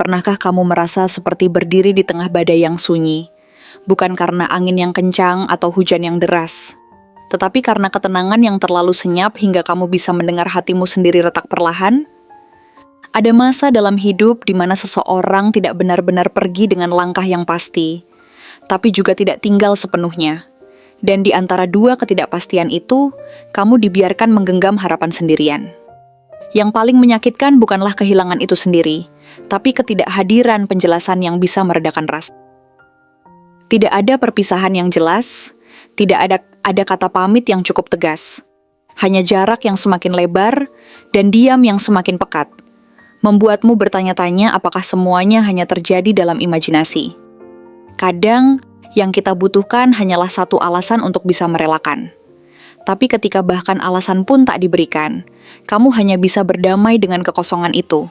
Pernahkah kamu merasa seperti berdiri di tengah badai yang sunyi? Bukan karena angin yang kencang atau hujan yang deras, tetapi karena ketenangan yang terlalu senyap hingga kamu bisa mendengar hatimu sendiri retak perlahan? Ada masa dalam hidup di mana seseorang tidak benar-benar pergi dengan langkah yang pasti, tapi juga tidak tinggal sepenuhnya. Dan di antara dua ketidakpastian itu, kamu dibiarkan menggenggam harapan sendirian. Yang paling menyakitkan bukanlah kehilangan itu sendiri, tapi ketidakhadiran penjelasan yang bisa meredakan rasa. Tidak ada perpisahan yang jelas, tidak ada kata pamit yang cukup tegas. Hanya jarak yang semakin lebar dan diam yang semakin pekat, membuatmu bertanya-tanya apakah semuanya hanya terjadi dalam imajinasi. Kadang, yang kita butuhkan hanyalah satu alasan untuk bisa merelakan. Tapi ketika bahkan alasan pun tak diberikan, kamu hanya bisa berdamai dengan kekosongan itu.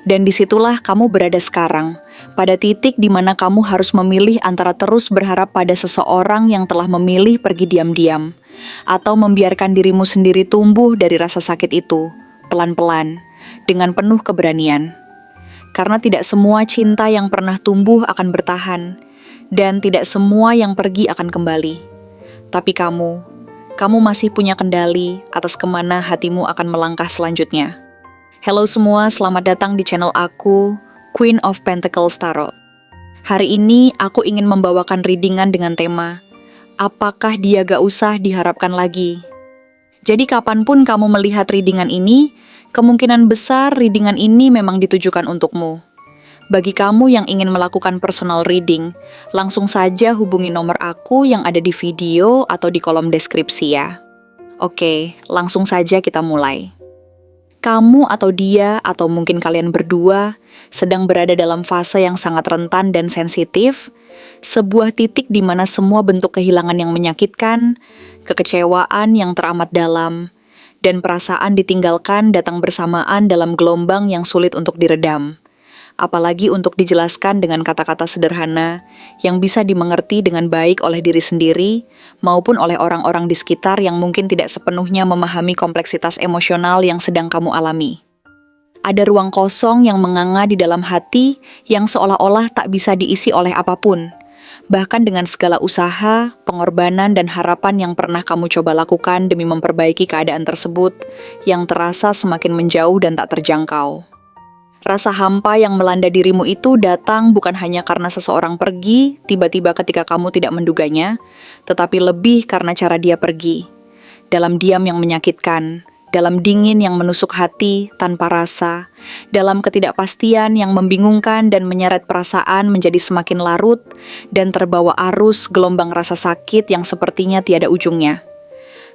Dan disitulah kamu berada sekarang, pada titik di mana kamu harus memilih antara terus berharap pada seseorang yang telah memilih pergi diam-diam, atau membiarkan dirimu sendiri tumbuh dari rasa sakit itu, pelan-pelan, dengan penuh keberanian. Karena tidak semua cinta yang pernah tumbuh akan bertahan, dan tidak semua yang pergi akan kembali. Tapi kamu masih punya kendali atas kemana hatimu akan melangkah selanjutnya. Halo semua, selamat datang di channel aku, Queen of Pentacles Tarot. Hari ini aku ingin membawakan readingan dengan tema, apakah dia gak usah diharapkan lagi? Jadi kapanpun kamu melihat readingan ini, kemungkinan besar readingan ini memang ditujukan untukmu. Bagi kamu yang ingin melakukan personal reading, langsung saja hubungi nomor aku yang ada di video atau di kolom deskripsi ya. Oke, langsung saja kita mulai. Kamu atau dia, atau mungkin kalian berdua, sedang berada dalam fase yang sangat rentan dan sensitif, sebuah titik di mana semua bentuk kehilangan yang menyakitkan, kekecewaan yang teramat dalam, dan perasaan ditinggalkan datang bersamaan dalam gelombang yang sulit untuk diredam. Apalagi untuk dijelaskan dengan kata-kata sederhana yang bisa dimengerti dengan baik oleh diri sendiri maupun oleh orang-orang di sekitar yang mungkin tidak sepenuhnya memahami kompleksitas emosional yang sedang kamu alami. Ada ruang kosong yang menganga di dalam hati yang seolah-olah tak bisa diisi oleh apapun, bahkan dengan segala usaha, pengorbanan, dan harapan yang pernah kamu coba lakukan demi memperbaiki keadaan tersebut yang terasa semakin menjauh dan tak terjangkau. Rasa hampa yang melanda dirimu itu datang bukan hanya karena seseorang pergi tiba-tiba ketika kamu tidak menduganya, tetapi lebih karena cara dia pergi. Dalam diam yang menyakitkan, dalam dingin yang menusuk hati tanpa rasa, dalam ketidakpastian yang membingungkan dan menyeret perasaan menjadi semakin larut dan terbawa arus gelombang rasa sakit yang sepertinya tiada ujungnya.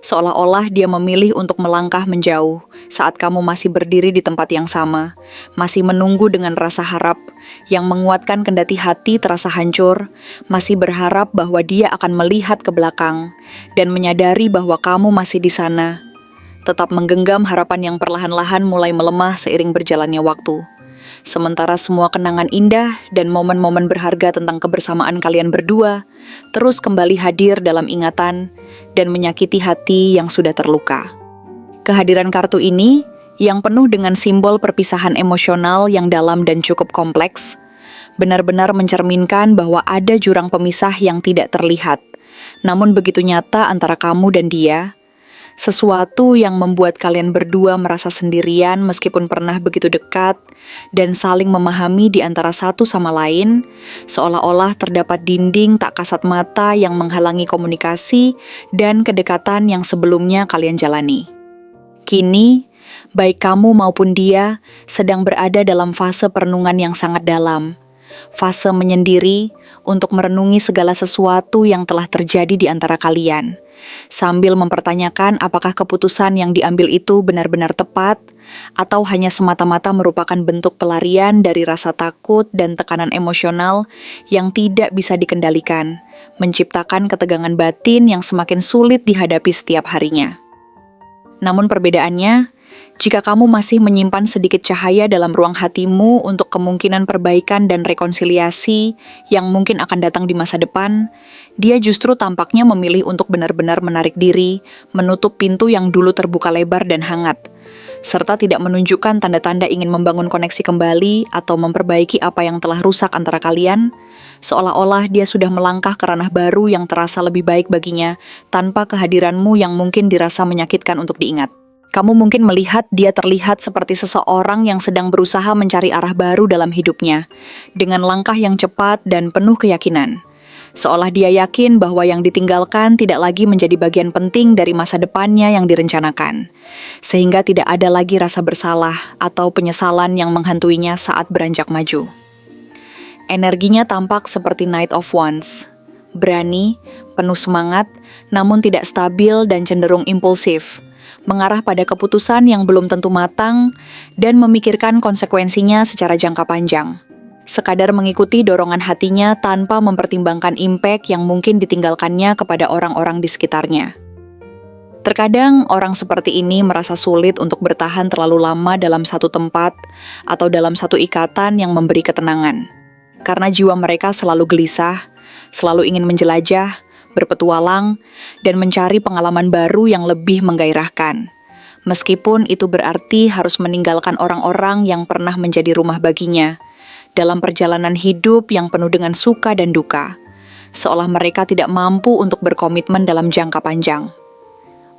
Seolah-olah dia memilih untuk melangkah menjauh saat kamu masih berdiri di tempat yang sama, masih menunggu dengan rasa harap yang menguatkan kendati hati terasa hancur, masih berharap bahwa dia akan melihat ke belakang dan menyadari bahwa kamu masih di sana, tetap menggenggam harapan yang perlahan-lahan mulai melemah seiring berjalannya waktu. Sementara semua kenangan indah dan momen-momen berharga tentang kebersamaan kalian berdua terus kembali hadir dalam ingatan dan menyakiti hati yang sudah terluka. Kehadiran kartu ini, yang penuh dengan simbol perpisahan emosional yang dalam dan cukup kompleks, benar-benar mencerminkan bahwa ada jurang pemisah yang tidak terlihat, namun begitu nyata antara kamu dan dia. Sesuatu yang membuat kalian berdua merasa sendirian meskipun pernah begitu dekat dan saling memahami di antara satu sama lain, seolah-olah terdapat dinding tak kasat mata yang menghalangi komunikasi dan kedekatan yang sebelumnya kalian jalani. Kini, baik kamu maupun dia sedang berada dalam fase perenungan yang sangat dalam, fase menyendiri untuk merenungi segala sesuatu yang telah terjadi di antara kalian, sambil mempertanyakan apakah keputusan yang diambil itu benar-benar tepat atau hanya semata-mata merupakan bentuk pelarian dari rasa takut dan tekanan emosional yang tidak bisa dikendalikan, menciptakan ketegangan batin yang semakin sulit dihadapi setiap harinya. Namun perbedaannya, jika kamu masih menyimpan sedikit cahaya dalam ruang hatimu untuk kemungkinan perbaikan dan rekonsiliasi yang mungkin akan datang di masa depan, dia justru tampaknya memilih untuk benar-benar menarik diri, menutup pintu yang dulu terbuka lebar dan hangat, serta tidak menunjukkan tanda-tanda ingin membangun koneksi kembali atau memperbaiki apa yang telah rusak antara kalian, seolah-olah dia sudah melangkah ke ranah baru yang terasa lebih baik baginya tanpa kehadiranmu yang mungkin dirasa menyakitkan untuk diingat. Kamu mungkin melihat dia terlihat seperti seseorang yang sedang berusaha mencari arah baru dalam hidupnya, dengan langkah yang cepat dan penuh keyakinan. Seolah dia yakin bahwa yang ditinggalkan tidak lagi menjadi bagian penting dari masa depannya yang direncanakan, sehingga tidak ada lagi rasa bersalah atau penyesalan yang menghantuinya saat beranjak maju. Energinya tampak seperti Knight of Wands, berani, penuh semangat, namun tidak stabil dan cenderung impulsif, mengarah pada keputusan yang belum tentu matang dan memikirkan konsekuensinya secara jangka panjang. Sekadar mengikuti dorongan hatinya tanpa mempertimbangkan impact yang mungkin ditinggalkannya kepada orang-orang di sekitarnya. Terkadang orang seperti ini merasa sulit untuk bertahan terlalu lama dalam satu tempat atau dalam satu ikatan yang memberi ketenangan. Karena jiwa mereka selalu gelisah, selalu ingin menjelajah, berpetualang, dan mencari pengalaman baru yang lebih menggairahkan. Meskipun itu berarti harus meninggalkan orang-orang yang pernah menjadi rumah baginya, dalam perjalanan hidup yang penuh dengan suka dan duka, seolah mereka tidak mampu untuk berkomitmen dalam jangka panjang.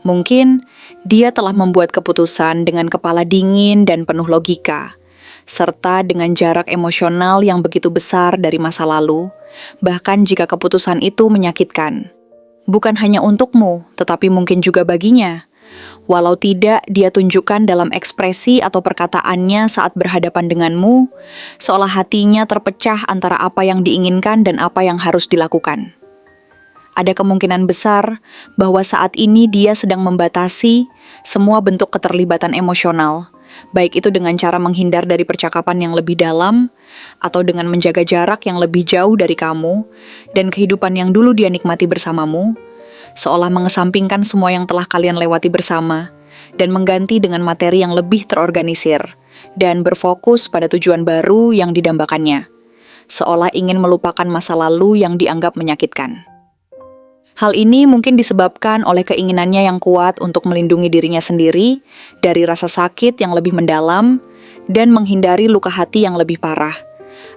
Mungkin dia telah membuat keputusan dengan kepala dingin dan penuh logika, serta dengan jarak emosional yang begitu besar dari masa lalu, bahkan jika keputusan itu menyakitkan. Bukan hanya untukmu, tetapi mungkin juga baginya. Walau tidak dia tunjukkan dalam ekspresi atau perkataannya saat berhadapan denganmu, seolah hatinya terpecah antara apa yang diinginkan dan apa yang harus dilakukan. Ada kemungkinan besar bahwa saat ini dia sedang membatasi semua bentuk keterlibatan emosional, baik itu dengan cara menghindar dari percakapan yang lebih dalam, atau dengan menjaga jarak yang lebih jauh dari kamu, dan kehidupan yang dulu dia nikmati bersamamu, seolah mengesampingkan semua yang telah kalian lewati bersama, dan mengganti dengan materi yang lebih terorganisir, dan berfokus pada tujuan baru yang didambakannya, seolah ingin melupakan masa lalu yang dianggap menyakitkan. Hal ini mungkin disebabkan oleh keinginannya yang kuat untuk melindungi dirinya sendiri dari rasa sakit yang lebih mendalam dan menghindari luka hati yang lebih parah,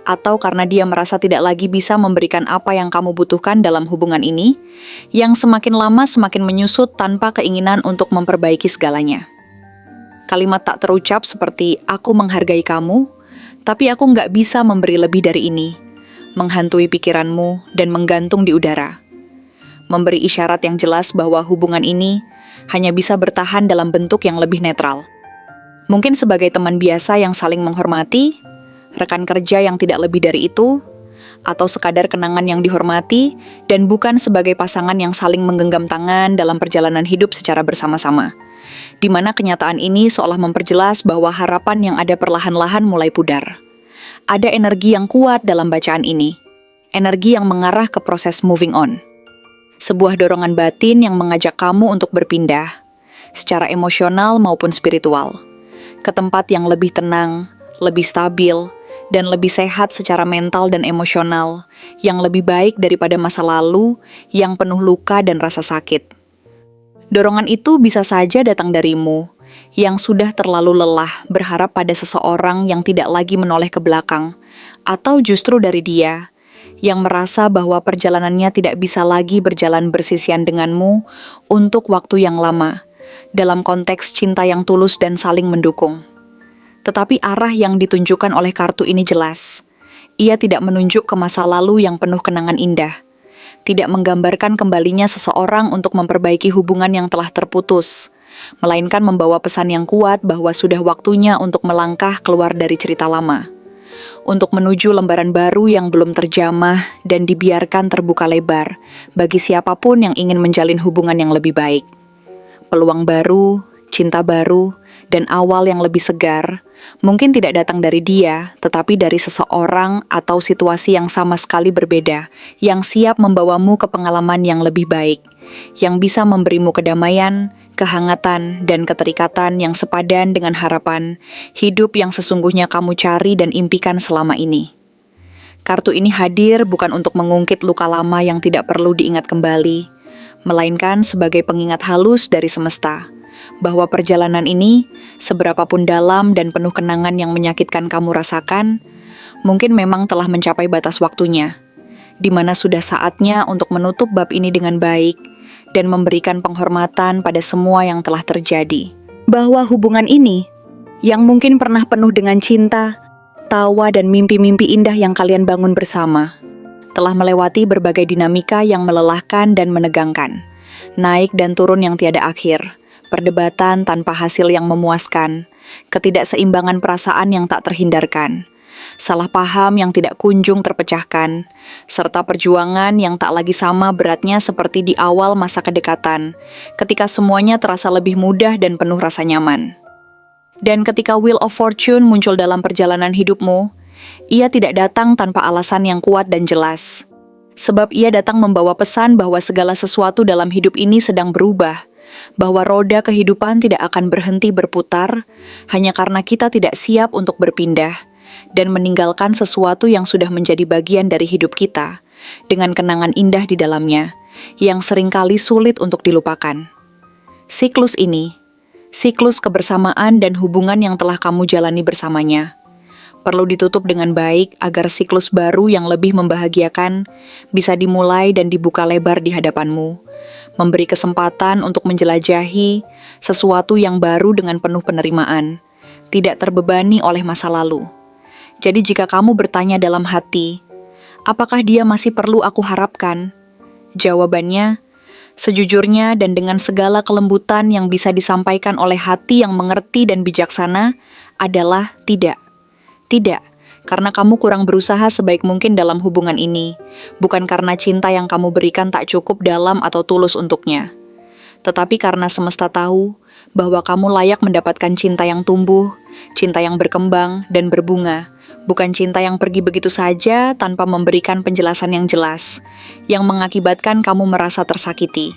atau karena dia merasa tidak lagi bisa memberikan apa yang kamu butuhkan dalam hubungan ini, yang semakin lama semakin menyusut tanpa keinginan untuk memperbaiki segalanya. Kalimat tak terucap seperti, "Aku menghargai kamu, tapi aku nggak bisa memberi lebih dari ini," menghantui pikiranmu dan menggantung di udara. Memberi isyarat yang jelas bahwa hubungan ini hanya bisa bertahan dalam bentuk yang lebih netral. Mungkin sebagai teman biasa yang saling menghormati, rekan kerja yang tidak lebih dari itu, atau sekadar kenangan yang dihormati, dan bukan sebagai pasangan yang saling menggenggam tangan dalam perjalanan hidup secara bersama-sama, di mana kenyataan ini seolah memperjelas bahwa harapan yang ada perlahan-lahan mulai pudar. Ada energi yang kuat dalam bacaan ini, energi yang mengarah ke proses moving on. Sebuah dorongan batin yang mengajak kamu untuk berpindah, secara emosional maupun spiritual, ke tempat yang lebih tenang, lebih stabil, dan lebih sehat secara mental dan emosional, yang lebih baik daripada masa lalu yang penuh luka dan rasa sakit. Dorongan itu bisa saja datang darimu, yang sudah terlalu lelah berharap pada seseorang yang tidak lagi menoleh ke belakang, atau justru dari dia, yang merasa bahwa perjalanannya tidak bisa lagi berjalan bersisian denganmu untuk waktu yang lama, dalam konteks cinta yang tulus dan saling mendukung. Tetapi arah yang ditunjukkan oleh kartu ini jelas. Ia tidak menunjuk ke masa lalu yang penuh kenangan indah, tidak menggambarkan kembalinya seseorang untuk memperbaiki hubungan yang telah terputus, melainkan membawa pesan yang kuat bahwa sudah waktunya untuk melangkah keluar dari cerita lama, untuk menuju lembaran baru yang belum terjamah dan dibiarkan terbuka lebar bagi siapapun yang ingin menjalin hubungan yang lebih baik. Peluang baru, cinta baru, dan awal yang lebih segar mungkin tidak datang dari dia, tetapi dari seseorang atau situasi yang sama sekali berbeda, yang siap membawamu ke pengalaman yang lebih baik, yang bisa memberimu kedamaian, kehangatan, dan keterikatan yang sepadan dengan harapan hidup yang sesungguhnya kamu cari dan impikan selama ini. Kartu ini hadir bukan untuk mengungkit luka lama yang tidak perlu diingat kembali, melainkan sebagai pengingat halus dari semesta, bahwa perjalanan ini, seberapapun dalam dan penuh kenangan yang menyakitkan kamu rasakan, mungkin memang telah mencapai batas waktunya, di mana sudah saatnya untuk menutup bab ini dengan baik dan memberikan penghormatan pada semua yang telah terjadi. Bahwa hubungan ini, yang mungkin pernah penuh dengan cinta, tawa dan mimpi-mimpi indah yang kalian bangun bersama, telah melewati berbagai dinamika yang melelahkan dan menegangkan, naik dan turun yang tiada akhir, perdebatan tanpa hasil yang memuaskan, ketidakseimbangan perasaan yang tak terhindarkan, salah paham yang tidak kunjung terpecahkan, serta perjuangan yang tak lagi sama beratnya seperti di awal masa kedekatan, ketika semuanya terasa lebih mudah dan penuh rasa nyaman. Dan ketika Wheel of Fortune muncul dalam perjalanan hidupmu, ia tidak datang tanpa alasan yang kuat dan jelas. Sebab ia datang membawa pesan bahwa segala sesuatu dalam hidup ini sedang berubah, bahwa roda kehidupan tidak akan berhenti berputar hanya karena kita tidak siap untuk berpindah dan meninggalkan sesuatu yang sudah menjadi bagian dari hidup kita, dengan kenangan indah di dalamnya, yang seringkali sulit untuk dilupakan. Siklus ini, siklus kebersamaan dan hubungan yang telah kamu jalani bersamanya, perlu ditutup dengan baik agar siklus baru yang lebih membahagiakan bisa dimulai dan dibuka lebar di hadapanmu, memberi kesempatan untuk menjelajahi sesuatu yang baru dengan penuh penerimaan, tidak terbebani oleh masa lalu. Jadi jika kamu bertanya dalam hati, apakah dia masih perlu aku harapkan? Jawabannya, sejujurnya dan dengan segala kelembutan yang bisa disampaikan oleh hati yang mengerti dan bijaksana, adalah tidak. Tidak, karena kamu kurang berusaha sebaik mungkin dalam hubungan ini, bukan karena cinta yang kamu berikan tak cukup dalam atau tulus untuknya. Tetapi karena semesta tahu bahwa kamu layak mendapatkan cinta yang tumbuh, cinta yang berkembang dan berbunga, bukan cinta yang pergi begitu saja tanpa memberikan penjelasan yang jelas, yang mengakibatkan kamu merasa tersakiti.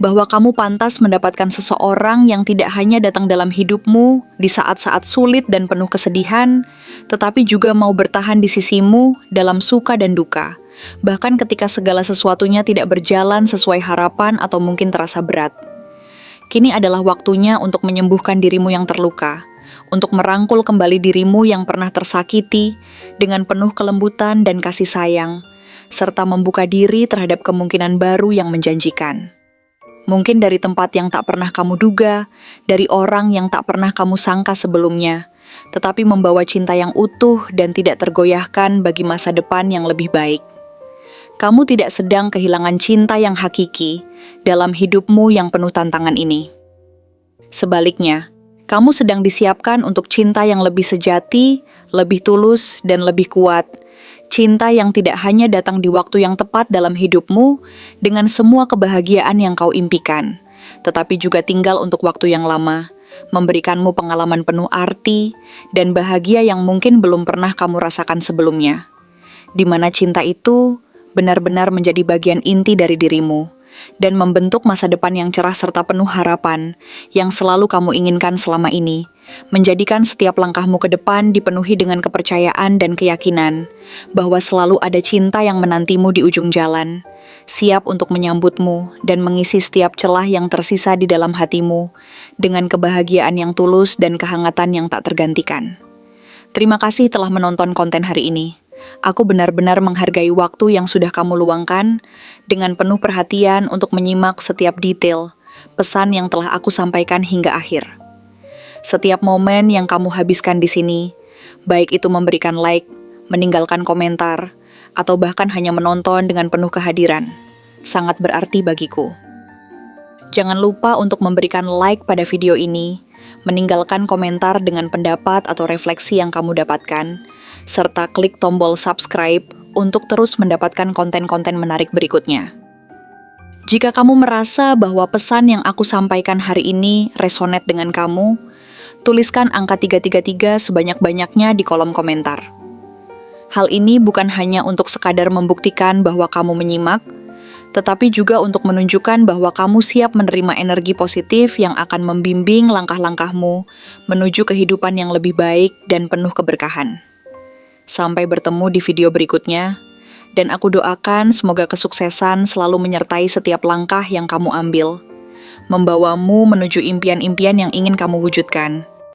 Bahwa kamu pantas mendapatkan seseorang yang tidak hanya datang dalam hidupmu di saat-saat sulit dan penuh kesedihan, tetapi juga mau bertahan di sisimu dalam suka dan duka, bahkan ketika segala sesuatunya tidak berjalan sesuai harapan atau mungkin terasa berat. Kini adalah waktunya untuk menyembuhkan dirimu yang terluka, untuk merangkul kembali dirimu yang pernah tersakiti dengan penuh kelembutan dan kasih sayang, serta membuka diri terhadap kemungkinan baru yang menjanjikan. Mungkin dari tempat yang tak pernah kamu duga, dari orang yang tak pernah kamu sangka sebelumnya, tetapi membawa cinta yang utuh dan tidak tergoyahkan bagi masa depan yang lebih baik. Kamu tidak sedang kehilangan cinta yang hakiki dalam hidupmu yang penuh tantangan ini. Sebaliknya, kamu sedang disiapkan untuk cinta yang lebih sejati, lebih tulus, dan lebih kuat. Cinta yang tidak hanya datang di waktu yang tepat dalam hidupmu dengan semua kebahagiaan yang kau impikan, tetapi juga tinggal untuk waktu yang lama, memberikanmu pengalaman penuh arti dan bahagia yang mungkin belum pernah kamu rasakan sebelumnya. Di mana cinta itu benar-benar menjadi bagian inti dari dirimu dan membentuk masa depan yang cerah serta penuh harapan yang selalu kamu inginkan selama ini, menjadikan setiap langkahmu ke depan dipenuhi dengan kepercayaan dan keyakinan bahwa selalu ada cinta yang menantimu di ujung jalan, siap untuk menyambutmu dan mengisi setiap celah yang tersisa di dalam hatimu dengan kebahagiaan yang tulus dan kehangatan yang tak tergantikan. Terima kasih telah menonton konten hari ini. Aku benar-benar menghargai waktu yang sudah kamu luangkan dengan penuh perhatian untuk menyimak setiap detail pesan yang telah aku sampaikan hingga akhir. Setiap momen yang kamu habiskan di sini, baik itu memberikan like, meninggalkan komentar, atau bahkan hanya menonton dengan penuh kehadiran, sangat berarti bagiku. Jangan lupa untuk memberikan like pada video ini, meninggalkan komentar dengan pendapat atau refleksi yang kamu dapatkan, serta klik tombol subscribe untuk terus mendapatkan konten-konten menarik berikutnya. Jika kamu merasa bahwa pesan yang aku sampaikan hari ini resonate dengan kamu, tuliskan angka 333 sebanyak-banyaknya di kolom komentar. Hal ini bukan hanya untuk sekadar membuktikan bahwa kamu menyimak, tetapi juga untuk menunjukkan bahwa kamu siap menerima energi positif yang akan membimbing langkah-langkahmu menuju kehidupan yang lebih baik dan penuh keberkahan. Sampai bertemu di video berikutnya, dan aku doakan semoga kesuksesan selalu menyertai setiap langkah yang kamu ambil, membawamu menuju impian-impian yang ingin kamu wujudkan.